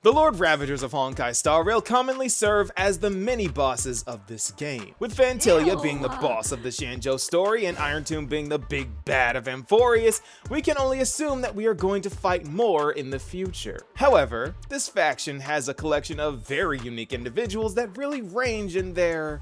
The Lord Ravagers of Honkai Star Rail commonly serve as the mini-bosses of this game, with Phantylia being the boss of the Shanzhou story and Iron Tomb being the big bad of Amphorius. We can only assume that we are going to fight more in the future. However, this faction has a collection of very unique individuals that really range in their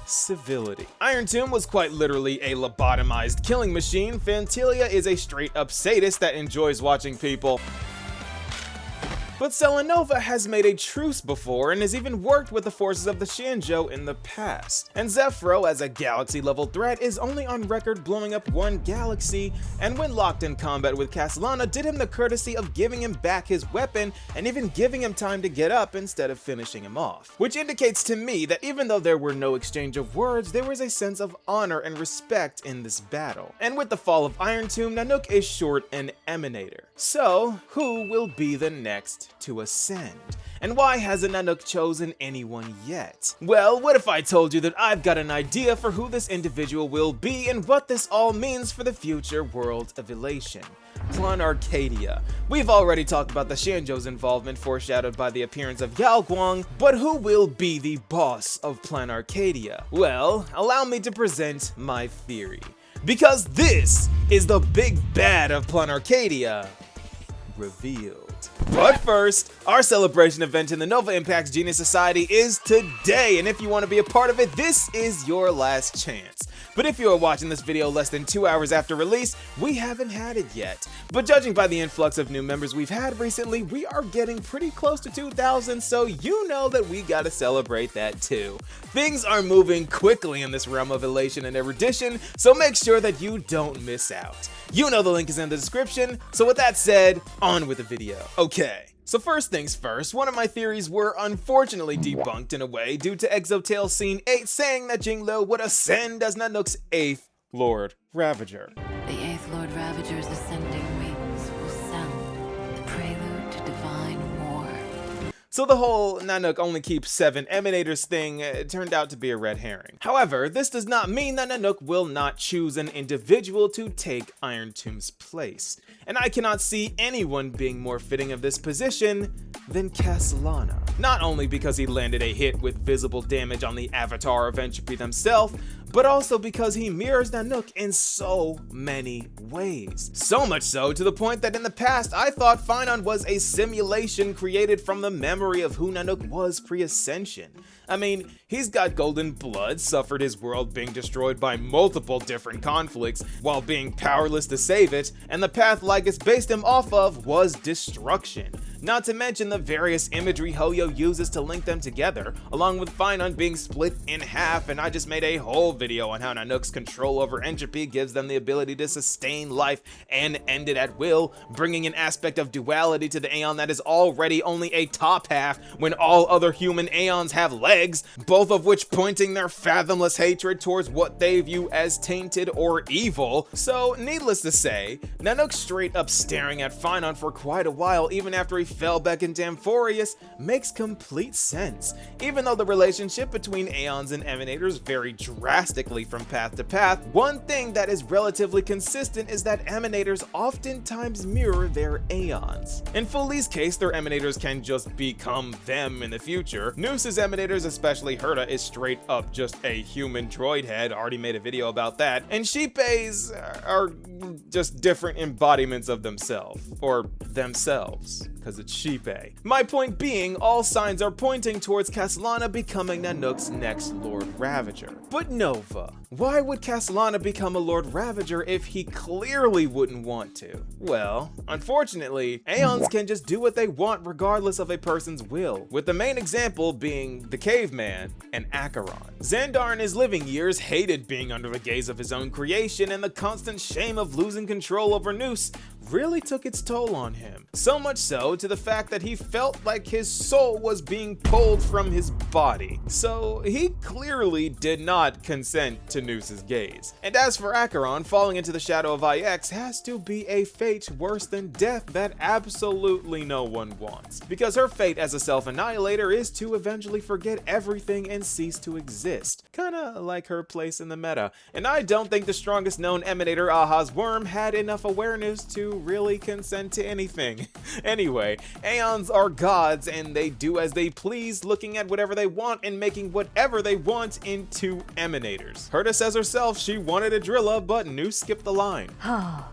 civility. Iron Tomb was quite literally a lobotomized killing machine. Phantylia is a straight-up sadist that enjoys watching people. But Selenova has made a truce before and has even worked with the forces of the Shanzhou in the past. And Zephyro, as a galaxy-level threat, is only on record blowing up one galaxy, and when locked in combat with Khaslana, did him the courtesy of giving him back his weapon and even giving him time to get up instead of finishing him off. Which indicates to me that even though there were no exchange of words, there was a sense of honor and respect in this battle. And with the fall of Iron Tomb, Nanook is short an emanator. So, who will be the next to ascend? And why hasn't Nanook chosen anyone yet? Well, what if I told you that I've got an idea for who this individual will be and what this all means for the future world of Elation? Planarcadia. We've already talked about the Shanzhou's involvement foreshadowed by the appearance of Yao Guang, but who will be the boss of Planarcadia? Well, allow me to present my theory. Because this is the big bad of Planarcadia revealed. But first, our celebration event in the Nova Impact's Genius Society is today, and if you want to be a part of it, this is your last chance. But if you are watching this video less than 2 hours after release, we haven't had it yet. But judging by the influx of new members we've had recently, we are getting pretty close to 2,000, so you know that we gotta celebrate that too. Things are moving quickly in this realm of Elation and erudition, so make sure that you don't miss out. You know the link is in the description, so with that said, on with the video. Okay. So first things first, one of my theories were unfortunately debunked in a way due to Exotale Scene 8 saying that Jingliu would ascend as Nanook's 8th Lord Ravager. The 8th Lord Ravager's ascending wings will sound the prelude to divine war. So the whole Nanook only keeps 7 emanators thing turned out to be a red herring. However, this does not mean that Nanook will not choose an individual to take Iron Tomb's place. And I cannot see anyone being more fitting of this position than Khaslana. Not only because he landed a hit with visible damage on the avatar of Entropy themselves, but also because he mirrors Nanook in so many ways. So much so to the point that in the past I thought Finon was a simulation created from the memory of who Nanook was pre-ascension. I mean, he's got golden blood, suffered his world being destroyed by multiple different conflicts while being powerless to save it, and the path Lycus based him off of was destruction. Not to mention the various imagery Hoyo uses to link them together, along with Finon being split in half, and I just made a whole video on how Nanook's control over entropy gives them the ability to sustain life and end it at will, bringing an aspect of duality to the Aeon that is already only a top half when all other human Aeons have legs, both of which pointing their fathomless hatred towards what they view as tainted or evil. So needless to say, Nanook straight up staring at Finon for quite a while even after he fell back into Amphorius makes complete sense, even though the relationship between Aeons and Emanators vary drastically from path to path. One thing that is relatively consistent is that Emanators oftentimes mirror their Aeons. In Fuli's case, their Emanators can just become them in the future. Noose's Emanators, especially Herta, is straight up just a human droid head, already made a video about that, and Xipe's are just different embodiments of themselves, or themselves, because it's Xipe. My point being, all signs are pointing towards Khaslana becoming Nanook's next Lord Ravager. But Nova, why would Khaslana become a Lord Ravager if he clearly wouldn't want to? Well, unfortunately, Aeons can just do what they want regardless of a person's will, with the main example being the caveman and Acheron. Xandar in his living years hated being under the gaze of his own creation, and the constant shame of losing control over Noose really took its toll on him. So much so to the fact that he felt like his soul was being pulled from his body. So he clearly did not consent to Noose's gaze. And as for Acheron, falling into the shadow of IX has to be a fate worse than death that absolutely no one wants. Because her fate as a self-annihilator is to eventually forget everything and cease to exist. Kinda like her place in the meta. And I don't think the strongest known emanator, Aha's Worm, had enough awareness to to really consent to anything. Anyway, Aeons are gods and they do as they please, looking at whatever they want and making whatever they want into emanators. Herta says herself she wanted a Drilla, but New skipped the line. Oh,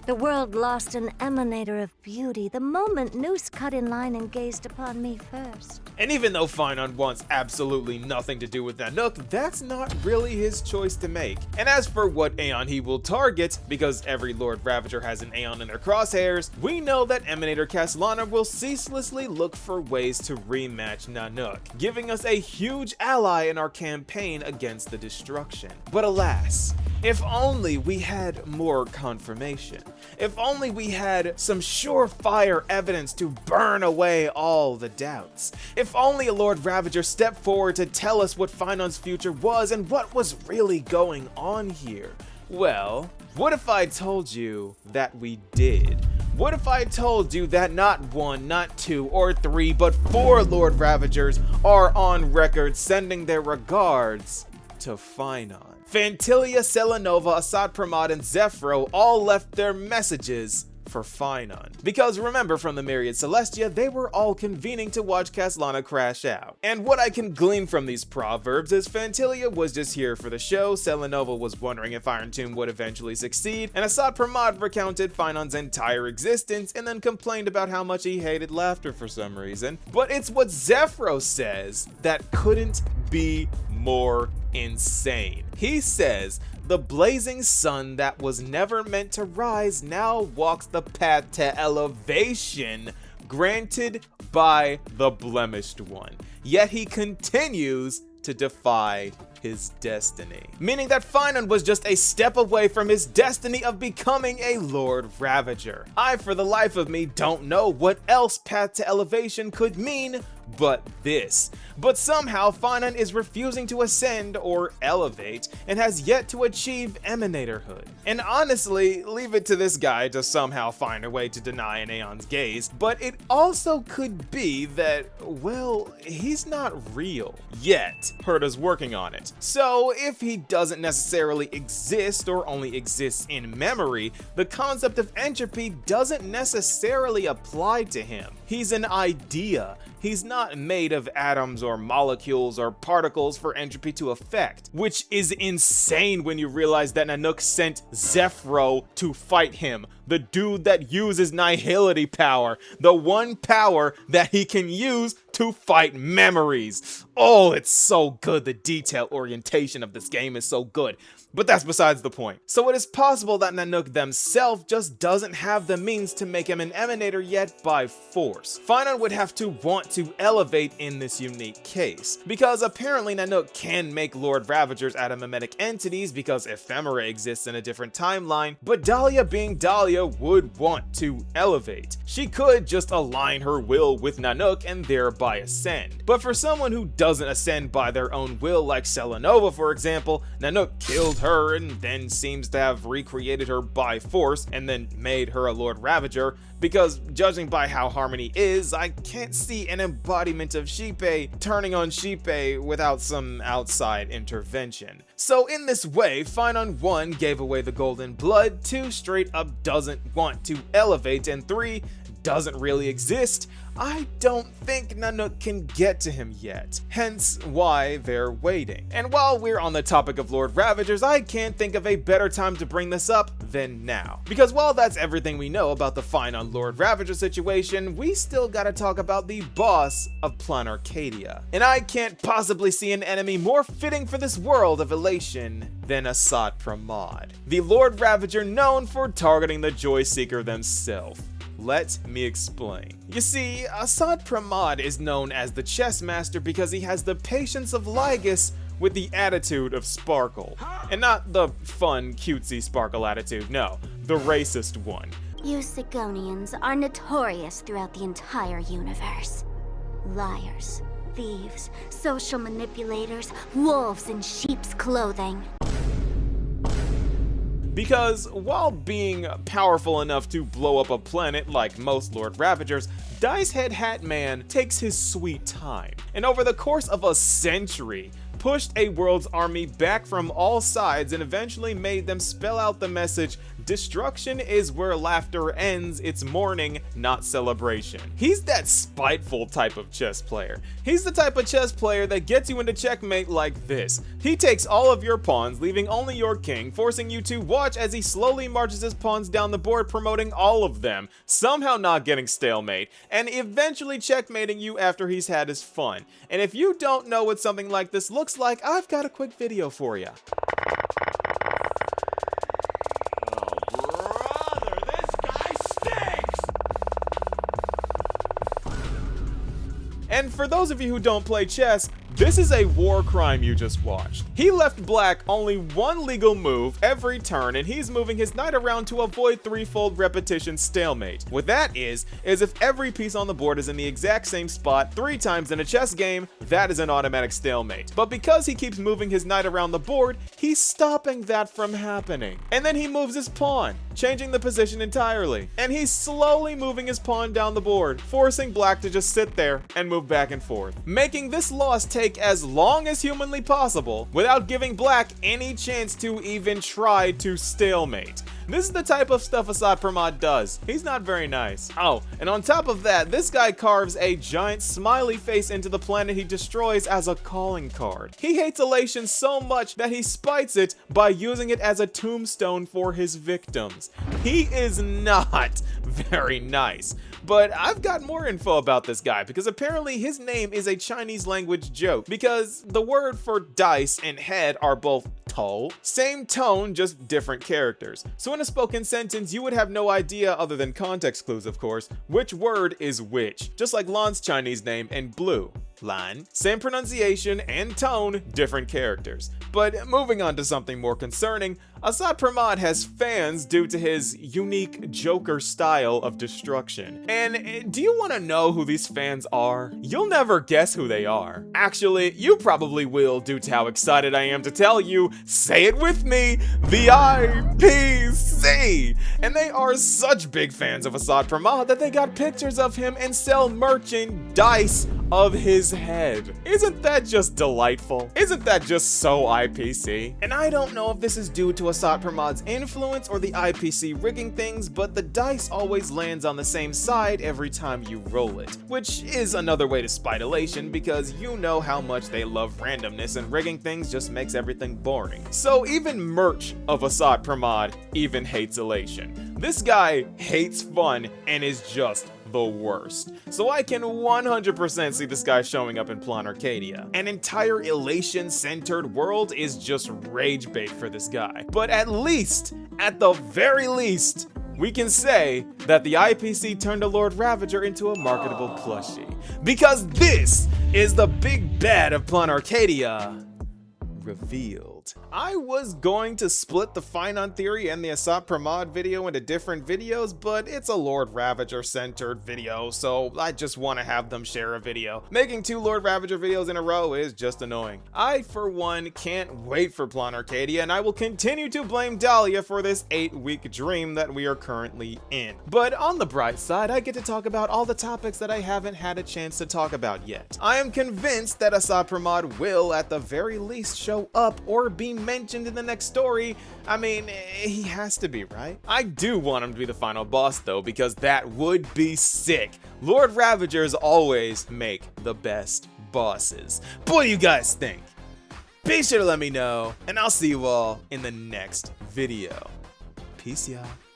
the world lost an emanator of beauty the moment Noose cut in line and gazed upon me first. And even though Finon wants absolutely nothing to do with Nanook, that's not really his choice to make. And as for what Aeon he will target, because every Lord Ravager has an Aeon in their crosshairs, we know that Emanator Khaslana will ceaselessly look for ways to rematch Nanook, giving us a huge ally in our campaign against the destruction. But alas, if only we had more confirmation. If only we had some surefire evidence to burn away all the doubts. If only a Lord Ravager stepped forward to tell us what Finon's future was and what was really going on here. Well, what if I told you that we did? What if I told you that not one, not two, or three, but 4 Lord Ravagers are on record sending their regards to Finon? Fantilia, Selenova, Asat Pramad, and Zephyro all left their messages for Finon. Because remember from the Myriad Celestia, they were all convening to watch Khaslana crash out. And what I can glean from these proverbs is Fantilia was just here for the show, Selenova was wondering if Iron Tomb would eventually succeed, and Asat Pramad recounted Finon's entire existence and then complained about how much he hated laughter for some reason. But it's what Zephyro says that couldn't be more insane. He says, the blazing sun that was never meant to rise now walks the path to elevation granted by the blemished one. Yet he continues to defy his destiny. Meaning that Finon was just a step away from his destiny of becoming a Lord Ravager. I, for the life of me, don't know what else path to elevation could mean but this. But somehow Finon is refusing to ascend or elevate and has yet to achieve emanatorhood. And honestly, leave it to this guy to somehow find a way to deny an Aeon's gaze, but it also could be that, well, he's not real yet. Herta's working on it. So if he doesn't necessarily exist or only exists in memory, the concept of entropy doesn't necessarily apply to him. He's an idea. He's not made of atoms or molecules or particles for entropy to affect, which is insane when you realize that Nanook sent Zephyro to fight him, the dude that uses nihility power, the one power that he can use to fight memories. Oh, it's so good. The detail orientation of this game is so good. But that's besides the point. So it is possible that Nanook themselves just doesn't have the means to make him an emanator yet by force. Finon would have to want to elevate in this unique case, because apparently Nanook can make Lord Ravagers out of mimetic entities because ephemera exists in a different timeline, but Dahlia being Dahlia would want to elevate. She could just align her will with Nanook and thereby ascend. But for someone who doesn't ascend by their own will, like Selenova for example, Nanook killed her and then seems to have recreated her by force and then made her a Lord Ravager, because judging by how Harmony is, I can't see an embodiment of Xipe turning on Xipe without some outside intervention. So in this way, Finon 1 gave away the golden blood, 2 straight up doesn't want to elevate, and 3 doesn't really exist. I don't think Nanook can get to him yet, hence why they're waiting. And while we're on the topic of Lord Ravagers, I can't think of a better time to bring this up than now. Because while that's everything we know about the Finon Lord Ravager situation, we still gotta talk about the boss of Planarcadia. And I can't possibly see an enemy more fitting for this world of Elation than Asat Pramad, the Lord Ravager known for targeting the Joy Seeker themselves. Let me explain. You see, Asat Pramad is known as the chess master because he has the patience of Lygus with the attitude of Sparkle. And not the fun, cutesy Sparkle attitude, no, the racist one. You Sigonians are notorious throughout the entire universe. Liars, thieves, social manipulators, wolves in sheep's clothing. Because while being powerful enough to blow up a planet like most Lord Ravagers, Dicehead Hat Man takes his sweet time, and over the course of a century, pushed a world's army back from all sides and eventually made them spell out the message, destruction is where laughter ends its mourning, not celebration. He's that spiteful type of chess player. He's the type of chess player that gets you into checkmate like this. He takes all of your pawns, leaving only your king, forcing you to watch as he slowly marches his pawns down the board, promoting all of them, somehow not getting stalemate, and eventually checkmating you after he's had his fun. And if you don't know what something like this looks like, I've got a quick video for you. And for those of you who don't play chess, this is a war crime you just watched. He left black only one legal move every turn, and he's moving his knight around to avoid threefold repetition stalemate. What that is if every piece on the board is in the exact same spot 3 times in a chess game, that is an automatic stalemate. But because he keeps moving his knight around the board, he's stopping that from happening. And then he moves his pawn, changing the position entirely. And he's slowly moving his pawn down the board, forcing black to just sit there and move back and forth, making this loss take as long as humanly possible without giving black any chance to even try to stalemate. This is the type of stuff Asat Pramad does. He's not very nice. Oh, and on top of that, this guy carves a giant smiley face into the planet he destroys as a calling card. He hates Elation so much that he spites it by using it as a tombstone for his victims. He is not very nice. But I've got more info about this guy because apparently his name is a Chinese language joke because the word for dice and head are both toe, same tone, just different characters. So in a spoken sentence, you would have no idea, other than context clues of course, which word is which, just like Lan's Chinese name and blue. Lan, same pronunciation and tone, different characters. But moving on to something more concerning, Asat Pramad has fans due to his unique Joker style of destruction. And do you want to know who these fans are? You'll never guess who they are. Actually, you probably will due to how excited I am to tell you. Say it with me, the IPC! And they are such big fans of Asat Pramad that they got pictures of him and sell merchandise of his head. Isn't that just delightful? Isn't that just so IPC? And I don't know if this is due to Asat Pramad's influence or the IPC rigging things, but the dice always lands on the same side every time you roll it, which is another way to spite Elation because you know how much they love randomness and rigging things just makes everything boring. So even merch of Asat Pramad even hates Elation. This guy hates fun and is just the worst. So I can 100% see this guy showing up in Planarcadia. An entire Elation-centered world is just rage bait for this guy. But at the very least, we can say that the IPC turned a Lord Ravager into a marketable plushie. Because this is the big bad of Planarcadia revealed. I was going to split the Finon Theory and the Asat Pramad video into different videos, but it's a Lord Ravager centered video, so I just want to have them share a video. Making 2 Lord Ravager videos in a row is just annoying. I, for one, can't wait for Planarcadia, and I will continue to blame Dahlia for this 8-week dream that we are currently in. But on the bright side, I get to talk about all the topics that I haven't had a chance to talk about yet. I am convinced that Asat Pramad will, at the very least, show up or be mentioned in the next story. I mean, he has to be, right? I do want him to be the final boss though, because that would be sick. Lord Ravagers always make the best bosses. But what do you guys think? Be sure to let me know, and I'll see you all in the next video. Peace, y'all.